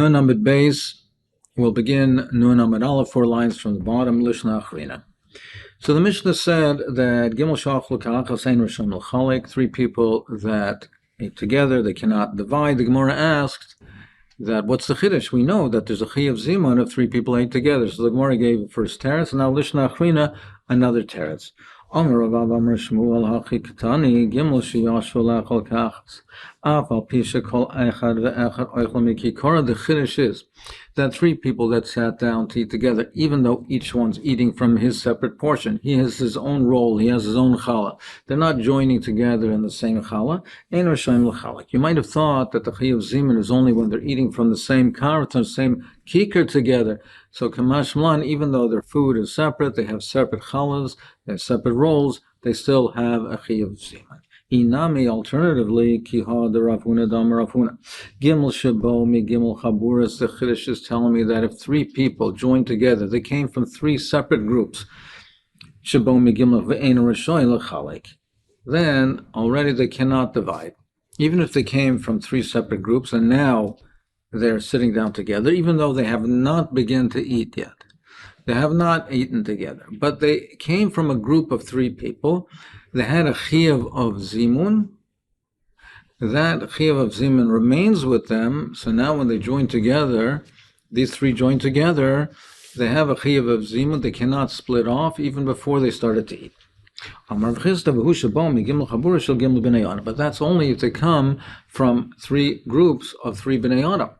Nun Amud Beis will begin Nun Amud Aleph, 4 lines from the bottom, Lishna Achrina. So the Mishnah said that Gimel Shachlu Ka'achas Ein Rishon L'Chalik, 3 people that ate together, they cannot divide. The Gemara asked that what's the Chiddush? We know that there's a Chi of Zimun if 3 people ate together. So the Gemara gave the first teretz, and now Lishna Achrina, another teretz. Amar Ravav Amar Shmuel Hachi Katani Gimel Sheyashvu La'achal Ka'achas Afal Pisha Kol Echad Ve'echad Oichel Mikikora. The Chiddush is that 3 people that sat down to eat together, even though each one's eating from his separate portion, he has his own role, he has his own challah. They're not joining together in the same challah. Ein Rishon L'Chalik. You might have thought that the Chi of Zimun is only when they're eating from the same karet, the same kikar together. So Kamash Mlan, even though their food is separate, they have separate challahs, they have separate roles, they still have a Chi of Zimun. Inami, alternatively, Kiha de Rav Huna Dam Rav Huna. Gimel Shabo Mi Gimel Chaburas. The Chiddush is telling me that if 3 people joined together, they came from 3 separate groups. Shabo Mi Gimel Ve'ein Rishon L'Chalik. Then already they cannot divide. Even if they came from 3 separate groups and now they're sitting down together, even though they have not begun to eat yet. They have not eaten together, but they came from a group of 3 people. They had a chiyuv of zimun. That chiyuv of zimun remains with them. So now when they join together, these 3 join together, they have a chiyuv of zimun. They cannot split off even before they started to eat. But that's only if they come from 3 groups of 3 bnei Adam.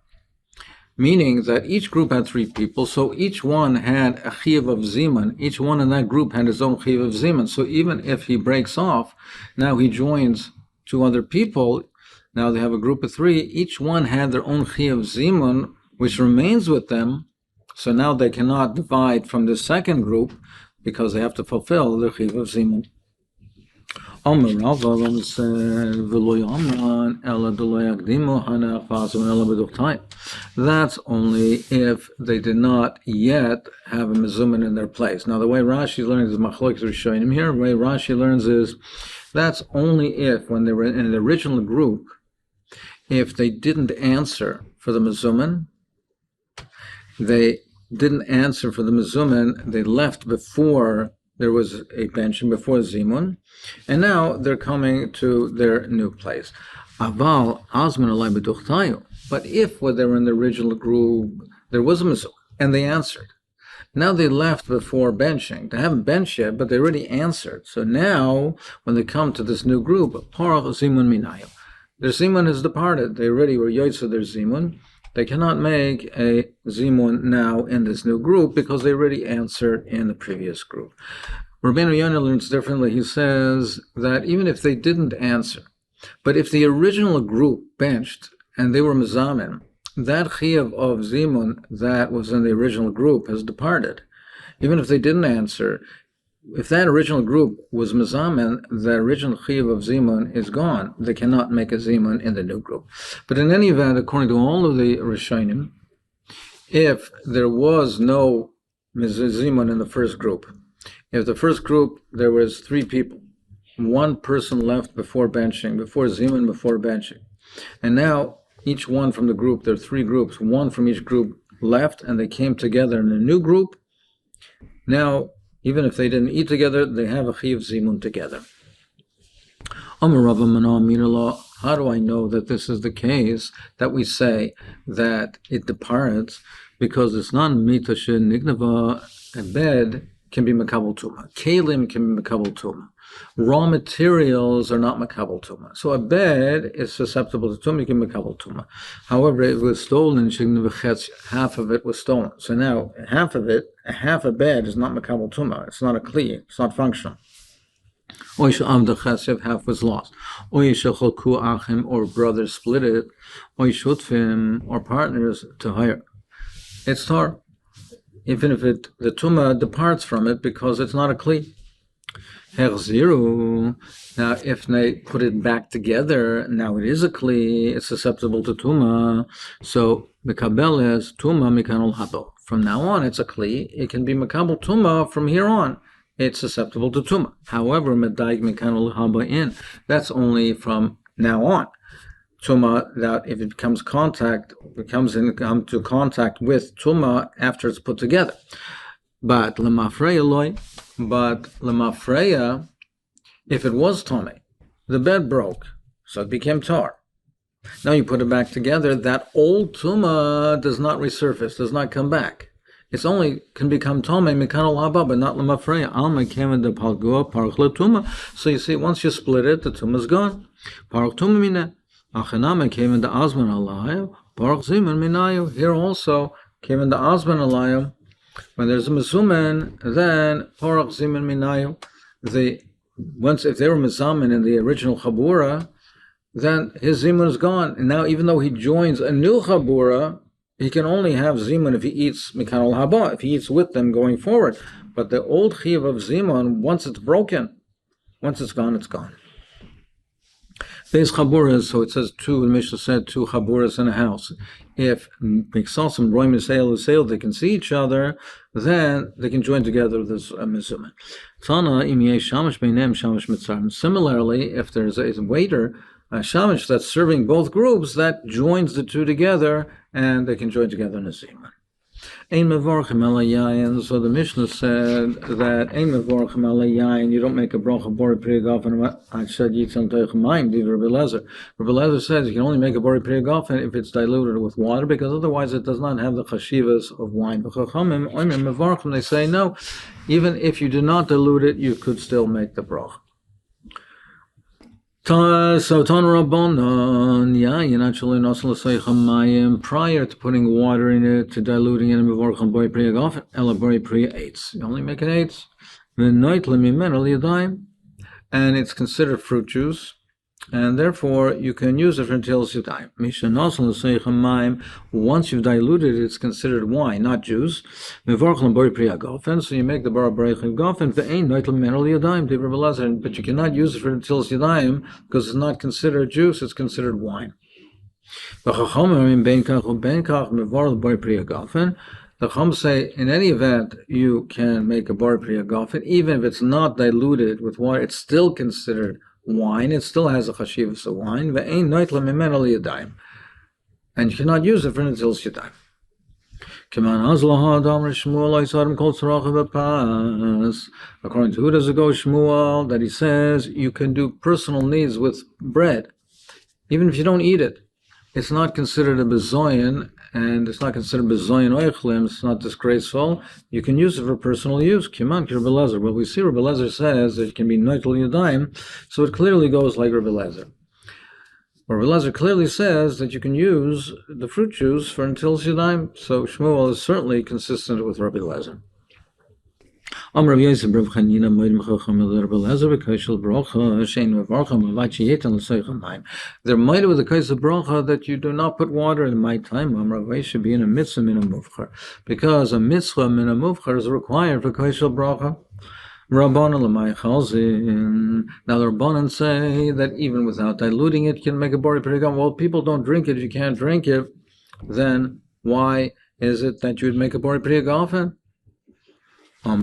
Meaning that each group had 3 people, so each one had a chiyuv of zimun. Each one in that group had his own chiyuv of zimun. So even if he breaks off, now he joins 2 other people. Now they have a group of 3. Each one had their own chiyuv of zimun, which remains with them. So now they cannot divide from the second group because they have to fulfill their chiyuv of zimun. That's only if they did not yet have a mezumin in their place. Now the way Rashi learns is machlokes rishonim here. The way Rashi learns is that's only if, when they were in the original group, if they didn't answer for the mezumin, they left before there was a benching, before zimun, and now they're coming to their new place. Aval azman alay b'duchtayu. But if when they were in the original group, there was a mizum, and they answered. Now they left before benching. They haven't benched yet, but they already answered. So now, when they come to this new group, parach zimun minayu. Their zimun has departed. They already were yoytza their zimun. They cannot make a zimun now in this new group because they already answered in the previous group. Rabbeinu Yonah learns differently. He says that even if they didn't answer, but if the original group benched and they were mezamin, that chiyuv of zimun that was in the original group has departed. Even if they didn't answer, if that original group was mezamin, the original chiyuv of zimun is gone. They cannot make a zimun in the new group. But in any event, according to all of the rishonim, if there was no zimun in the first group, if the first group there was 3 people, 1 person left before benching, before zimun, before benching, and now each one from the group, there are 3 groups, 1 from each group left, and they came together in a new group. Now, even if they didn't eat together, they have a chiyuv zimun together. How do I know that this is the case, that we say that it departs? Because it's not mita nignava. A bed can be makabel tuma. Kalim can be makabel tuma. Raw materials are not makabel tuma. So a bed is susceptible to tuma, you can makabel tuma. However, it was stolen, half of it was stolen. So now half a bed is not makabel tuma. It's not a kli, it's not functional. Half was lost. Or brothers split it. Or partners to hire. It's tar. Even if the tuma departs from it because it's not a kli. Herziru. Now, if they put it back together, now it is a kli. It's susceptible to tuma. So mikabel is tuma mikanol habo. From now on, it's a kli. It can be makabel tuma from here on. It's susceptible to tuma. However, medaig mikanol haba in. That's only from now on. tuma, that if it comes into contact with tuma after it's put together. But lemafreya, if it was tome, the bed broke, so it became tar. Now you put it back together, that old tuma does not resurface, does not come back. It's only can become tome mekanol haba, but not lemafreya. Alma came de palgua parach tuma. So you see, once you split it, the tuma is gone. Parach tuma mina. Achanama came in the azman alayim. Parach ziman minayu. Here also came in the azman alayim. When there's a mezuman, then parach ziman minayu. If they were mezamen in the original chabura, then his zimun is gone. And now, even though he joins a new chabura, he can only have zimun if he eats mikanol haba, if he eats with them going forward. But the old chiv of zimun, once it's broken, once it's gone, it's gone. There's chaburas, so it says the Mishnah said two chaburas in a house. If miksasim roim sale, they can see each other, then they can join together with this mizuman. Similarly, if there's a waiter, a shamash that's serving both groups, that joins the two together, and they can join together in a zimun. Ein mevorchim ala yayin. So the Mishnah said that ein mevorchim ala yayin. You don't make a bracha bori priya gafen. I said yitzam teichamayim. Div Rabbi Lezer. Rabbi Lezer says you can only make a bori priya gafen if it's diluted with water, because otherwise it does not have the chashivas of wine. But chachamim oimim mevorchim. They say no. Even if you do not dilute it, you could still make the bracha. So Tan Rabbanon, you're actually prior to putting water in it, to diluting it, you only make an eighth. And it's considered fruit juice, and therefore you can use it until Yadayim. Once you've diluted it, it's considered wine, not juice. So you make the bar breichin gofen, but you cannot use it for until Yadayim because it's not considered juice, it's considered wine. The Chum say, in any event, you can make a bar priya gofen, even if it's not diluted with water, it's still considered wine. It still has a chashivas of wine. And you cannot use it for until Yadayim. According to who does it go, Shmuel, that he says you can do personal needs with bread, even if you don't eat it. It's not considered a bezoyan, and it's not considered bezoyan oichlim. It's not disgraceful. You can use it for personal use. Kiman ki Rabbi Lezer. Well, we see Rabbi Lezer says that it can be noitel yadayim, so it clearly goes like Rabbi Lezer. Rabbi Lezer clearly says that you can use the fruit juice for until yadayim. So Shmuel is certainly consistent with Rabbi Lezer. They're mighty with the case of bracha that you do not put water in my time. Should be in a mitzvah min a muvchar, because a mitzvah min a muvchar is required for case of bracha. Now the Rabbanan say that even without diluting it, you can make a bori priya. Well, people don't drink it. You can't drink it. Then why is it that you would make a bori priya gafen? No, it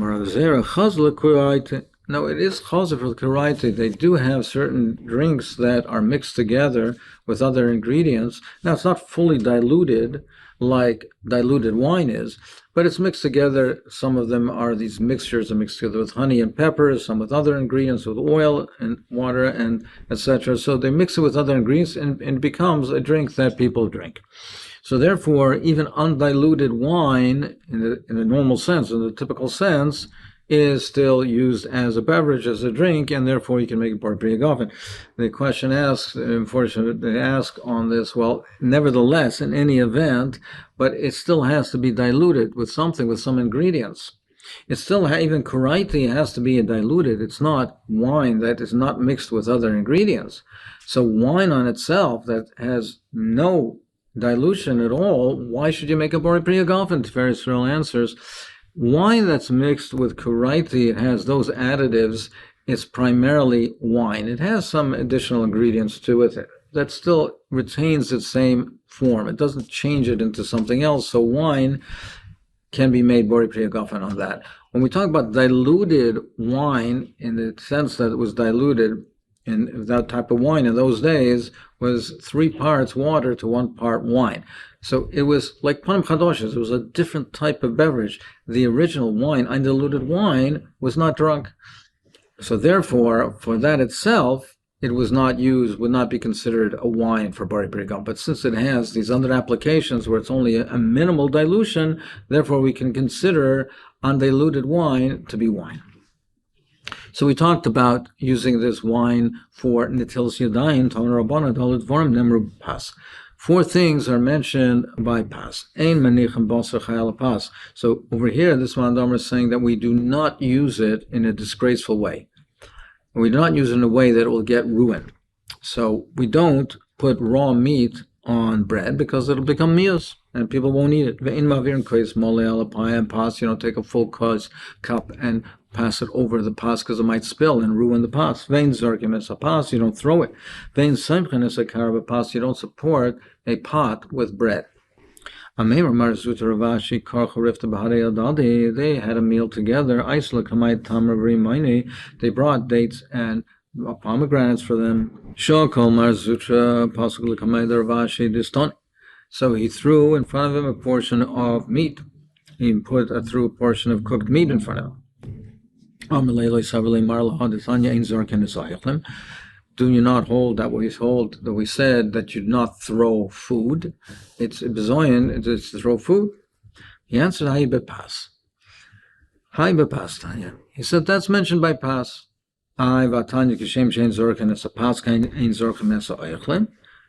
is chazir for the karaite. They do have certain drinks that are mixed together with other ingredients. Now, it's not fully diluted like diluted wine is, but it's mixed together. Some of them are these mixtures are mixed together with honey and pepper, some with other ingredients, with oil and water and etc. So they mix it with other ingredients and it becomes a drink that people drink. So therefore, even undiluted wine, in the normal sense, in the typical sense, is still used as a beverage, as a drink, and therefore you can make it bar priya gafen. The question asks, unfortunately, they ask on this, well, nevertheless, in any event, but it still has to be diluted with something, with some ingredients. It still, even karaite has to be diluted. It's not wine that is not mixed with other ingredients. So wine on itself that has no dilution at all, why should you make a bori priya gafen? Tiferes Israel answers, wine that's mixed with karaite, it has those additives, it's primarily wine. It has some additional ingredients to it that still retains its same form. It doesn't change it into something else, so wine can be made bori priya gafen on that. When we talk about diluted wine, in the sense that it was diluted And that type of wine in those days was 3 parts water to 1 part wine. So it was like panim chadoshes. It was a different type of beverage. The original wine, undiluted wine, was not drunk. So therefore, for that itself, it was not used, would not be considered a wine for Bari Brigam. But since it has these other applications where it's only a minimal dilution, therefore we can consider undiluted wine to be wine. So we talked about using this wine for Nitilas Yadayim, Tomer Rabbanan, Dalit Dvarim, Nemru Pas. 4 things are mentioned by pas. Ein manichem basar chayal pas. So over here, this Mandamar is saying that we do not use it in a disgraceful way. We do not use it in a way that it will get ruined. So we don't put raw meat on bread because it'll become mios and people won't eat it. Ve'in ma'avirin kois mole alapaya pas. You don't take a full cup and pass it over the pas because it might spill and ruin the pas. Vein zorkim es a pas. You don't throw it. Vein simchen es a karba pas. You don't support a pot with bread. They had a meal together. They brought dates and pomegranates for them. So he threw in front of him a portion of meat. He threw a portion of cooked meat in front of him. Do you not hold that we said that you not throw food? It's bezoyan, it's to throw food. He answered, Hai bepas. Hai bepas, Tanya. He said, that's mentioned by pas. Hai vatanya kishem shein zorken es a pas, kein ein zorken es a oichlin.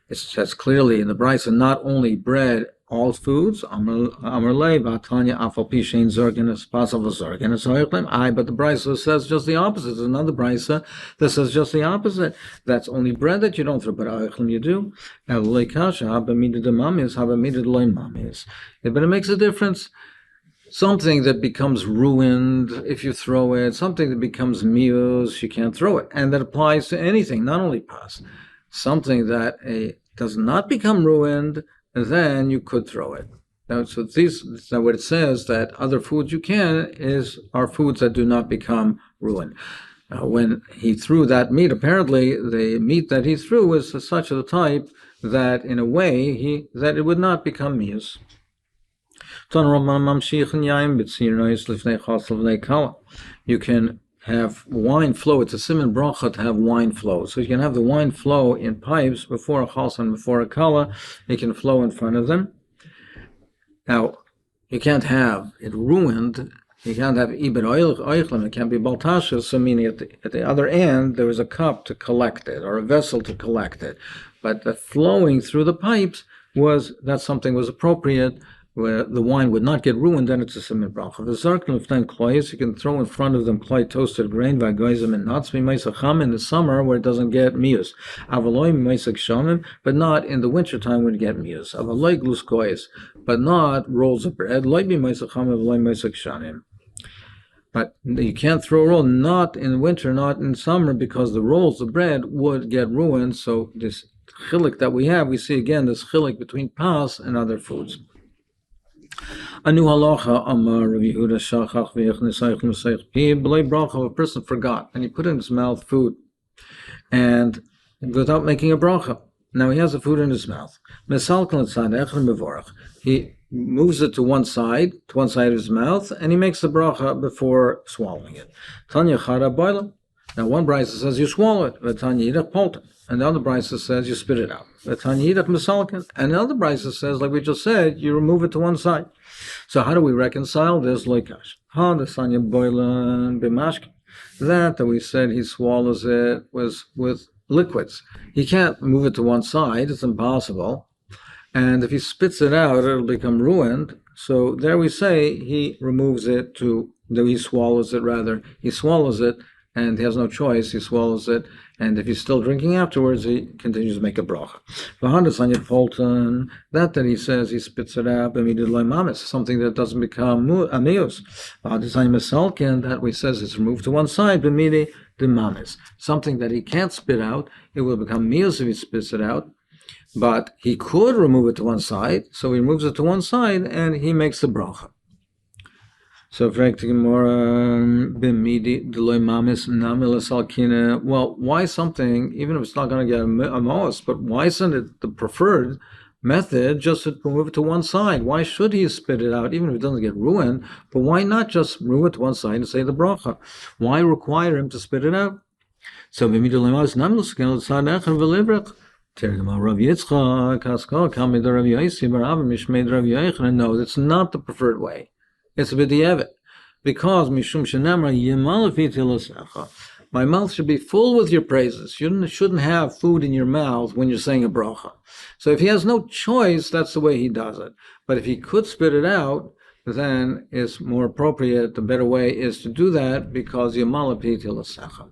It says clearly in the Brisa, not only bread, all foods. Amar lei vatanya afal pi shein zorken es pas of a zorken es a oichlin. But the Brisa says just the opposite. There's another Brisa that says just the opposite. That's only bread that you don't throw, but oichlin you do. But it makes a difference. Something that becomes ruined if you throw it, something that becomes mios, you can't throw it. And that applies to anything, not only pas. Something that does not become ruined, then you could throw it. Now, so what it says, that other foods you can are foods that do not become ruined. When he threw that meat, apparently the meat that he threw was such a type that in a way that it would not become mios. You can have wine flow. It's a siman bracha to have wine flow. So you can have the wine flow in pipes before a chas and before a kala. It can flow in front of them. Now, you can't have it ruined. You can't have ibn oichlim. It can't be baltashas. So meaning at the other end, there is a cup to collect it or a vessel to collect it. But the flowing through the pipes that something was appropriate, where the wine would not get ruined, then it's a siman bracha. The zarkin of 10 kloyes, you can throw in front of them kloy toasted grain, vagoizim and nuts, mimaisacham in the summer where it doesn't get mius. Avaloi mimaisak shamim, but not in the winter time when it get mius. Avaloi glus koyes, but not rolls of bread. Loi mimaisacham, avaloi mimaisak shamim. But you can't throw a roll, not in winter, not in summer, because the rolls of bread would get ruined. So this chilik that we have, we see again this chilik between pas and other foods. A new halacha, Amar Rav Yehuda Shachach v'yechnesayich l'meseich pi b'lei bracha. A person forgot and he put in his mouth food, and without making a bracha. Now he has the food in his mouth. He moves it to one side of his mouth, and he makes the bracha before swallowing it. Tanya chara boila. Now one brisa says you swallow it, and the other brisa says you spit it out. And the other brisa says, like we just said, you remove it to one side. So how do we reconcile this? That we said he swallows it was with liquids. He can't move it to one side. It's impossible. And if he spits it out, it'll become ruined. So there we say he removes it he swallows it, and he has no choice. He swallows it, and if he's still drinking afterwards, he continues to make a bracha. That he says he spits it out, something that doesn't become amius. That we says it's removed to one side, something that he can't spit out, it will become mius if he spits it out. But he could remove it to one side, so he moves it to one side, and he makes the bracha. So, well, why something, even if it's not going to get a mos, but why isn't it the preferred method just to move it to one side? Why should he spit it out, even if it doesn't get ruined? But why not just move it to one side and say the bracha? Why require him to spit it out? So, no, it's not the preferred way. It's b'di'evet. Because mishum shenamra yimal v'tilosecha. My mouth should be full with your praises. You shouldn't have food in your mouth when you're saying a bracha. So if he has no choice, that's the way he does it. But if he could spit it out, then it's more appropriate. The better way is to do that because yimal v'tilosecha.